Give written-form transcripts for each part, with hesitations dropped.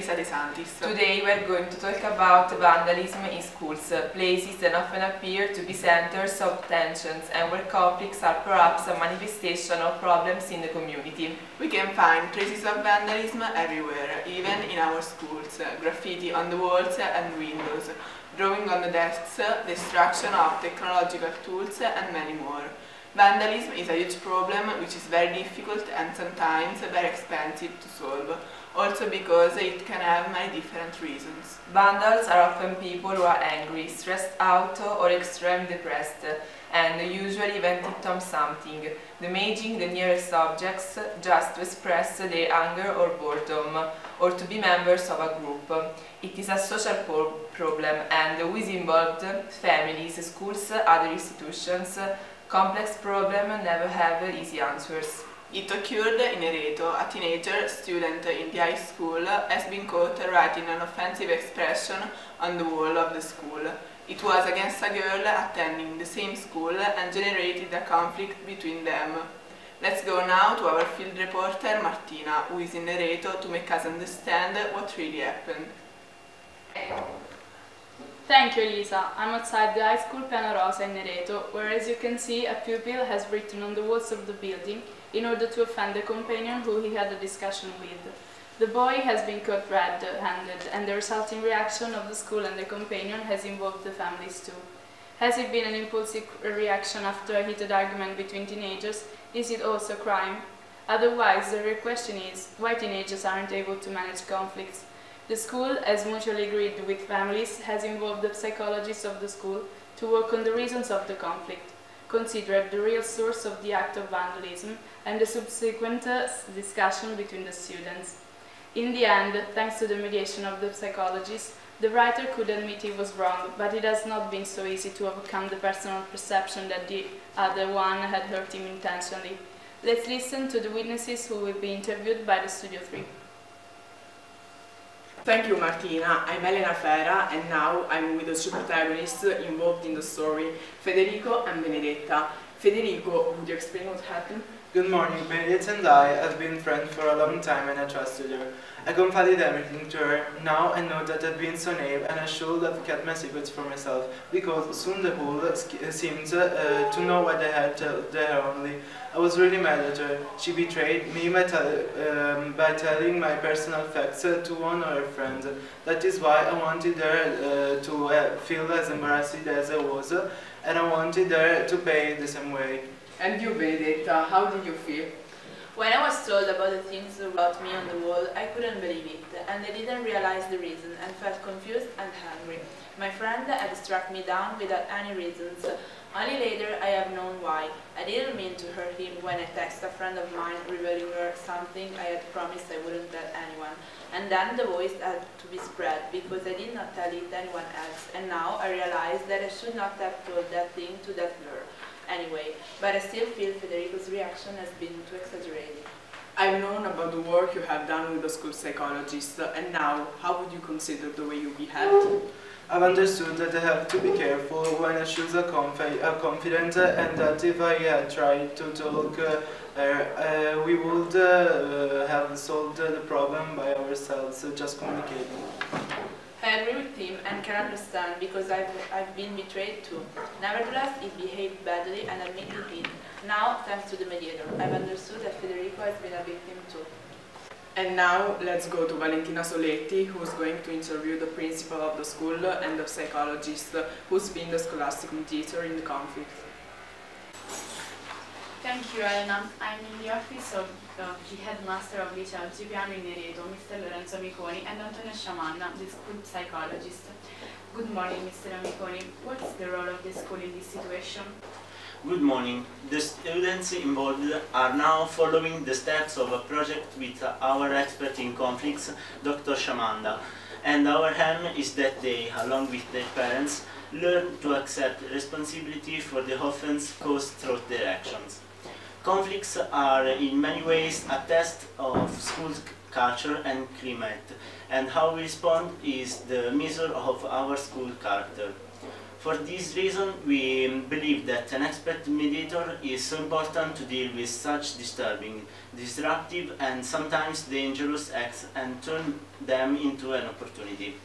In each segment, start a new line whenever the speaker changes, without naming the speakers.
Elisa De Santis.
Today we are going to talk about vandalism in schools, places that often appear to be centers of tensions and where conflicts are perhaps a manifestation of problems in the community.
We can find traces of vandalism everywhere, even in our schools, graffiti on the walls and windows, drawing on the desks, destruction of technological tools and many more. Vandalism is a huge problem which is very difficult and sometimes very expensive to solve, also because it can have many different reasons.
Vandals are often people who are angry, stressed out or extremely depressed, and usually vented on something, damaging the nearest objects just to express their anger or boredom, or to be members of a group. It is a social problem and who is involved? Families, schools, other institutions. Complex problems never have easy answers.
It occurred in Ereto. A teenager student in the high school has been caught writing an offensive expression on the wall of the school. It was against a girl attending the same school and generated a conflict between them. Let's go now to our field reporter Martina, who is in Ereto, to make us understand what really happened.
Thank you, Elisa. I'm outside the high school Piano Rosa in Ereto, where, as you can see, a pupil has written on the walls of the building in order to offend the companion who he had a discussion with. The boy has been caught red-handed, and the resulting reaction of the school and the companion has involved the families too. Has it been an impulsive reaction after a heated argument between teenagers? Is it also a crime? Otherwise, the real question is why teenagers aren't able to manage conflicts. The school, as mutually agreed with families, has involved the psychologists of the school to work on the reasons of the conflict, consider the real source of the act of vandalism, and the subsequent discussion between the students. In the end, thanks to the mediation of the psychologists, the writer could admit he was wrong, but it has not been so easy to overcome the personal perception that the other one had hurt him intentionally. Let's listen to the witnesses who will be interviewed by the Studio 3.
Thank you, Martina. I'm Elena Fera, and now I'm with the two protagonists involved in the story, Federico and Benedetta. Federico, would you explain what happened?
Good morning. Benedetta and I have been friends for a long time and I trusted her. I confided everything to her. Now I know that I've been so naive and I should have kept my secrets for myself, because soon the whole seemed to know what I had told her only. I was really mad at her. She betrayed me by telling my personal facts to one of her friends. That is why I wanted her to feel as embarrassed as I was, and I wanted her to pay the same way.
And you, Benedetta, how did you feel?
When I was told about the things about me on the wall, I couldn't believe it, and I didn't realize the reason, and felt confused and angry. My friend had struck me down without any reasons. Only later I have known why. I didn't mean to hurt him when I texted a friend of mine revealing her something I had promised I wouldn't tell anyone. And then the voice had to be spread, because I did not tell it to anyone else, and now I realize that I should not have told that thing to that girl. Anyway, but I still feel Federico's reaction has been too exaggerated.
I've known about the work you have done with the school psychologist, and now, how would you consider the way you behaved?
I've understood that I have to be careful when I choose a confidant, and that if I had tried to talk her, we would have solved the problem by ourselves, just communicating.
I agree with him and can understand, because I've been betrayed too. Nevertheless, he behaved badly and admitted it. Now, thanks to the mediator, I've understood that Federico has been a victim too.
And now, let's go to Valentina Soletti, who's going to interview the principal of the school and the psychologist who's been the scholastic mediator in the conflict.
Thank you, Elena. I'm in the office of the headmaster of Liceo Piano in Ereto, Mr. Lorenzo Amiconi, and Antonio Sciamanna, the school psychologist. Good morning, Mr. Amiconi. What's the role of the school in this situation?
Good morning. The students involved are now following the steps of a project with our expert in conflicts, Dr. Sciamanna, and our aim is that they, along with their parents, learn to accept responsibility for the offense caused through their actions. Conflicts are in many ways a test of school culture and climate, and how we respond is the measure of our school character. For this reason, we believe that an expert mediator is so important to deal with such disturbing, disruptive and sometimes dangerous acts and turn them into an opportunity.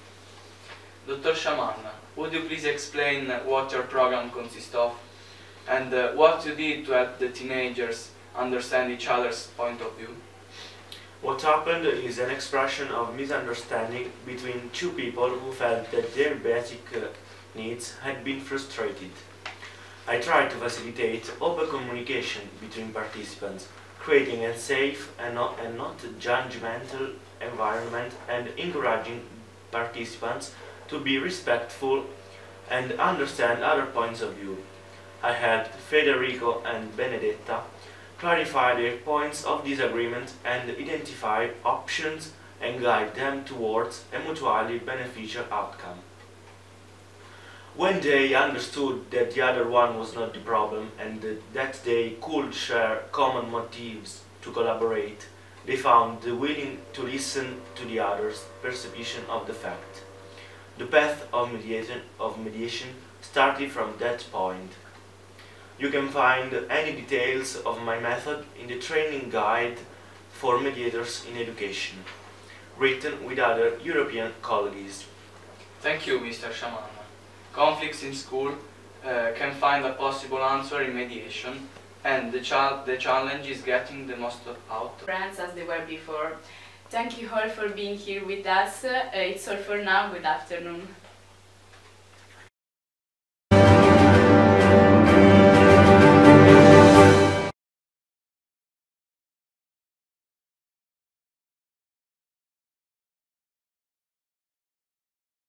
Dr. Shamanna, would you please explain what your program consists of and what you did to help the teenagers understand each other's point of view?
What happened is an expression of misunderstanding between two people who felt that their basic needs had been frustrated. I tried to facilitate open communication between participants, creating a safe and not judgmental environment and encouraging participants to be respectful and understand other points of view. I helped Federico and Benedetta clarify their points of disagreement and identify options and guide them towards a mutually beneficial outcome. When they understood that the other one was not the problem and that they could share common motives to collaborate, they found the willing to listen to the other's perception of the fact. The path of mediation started from that point. You can find any details of my method in the training guide for mediators in education, written with other European colleagues.
Thank you, Mr. Shamanna. Conflicts in school can find a possible answer in mediation, and the challenge is getting the most out.
Friends as they were before. Thank you all for being here with us. It's all for now. Good afternoon.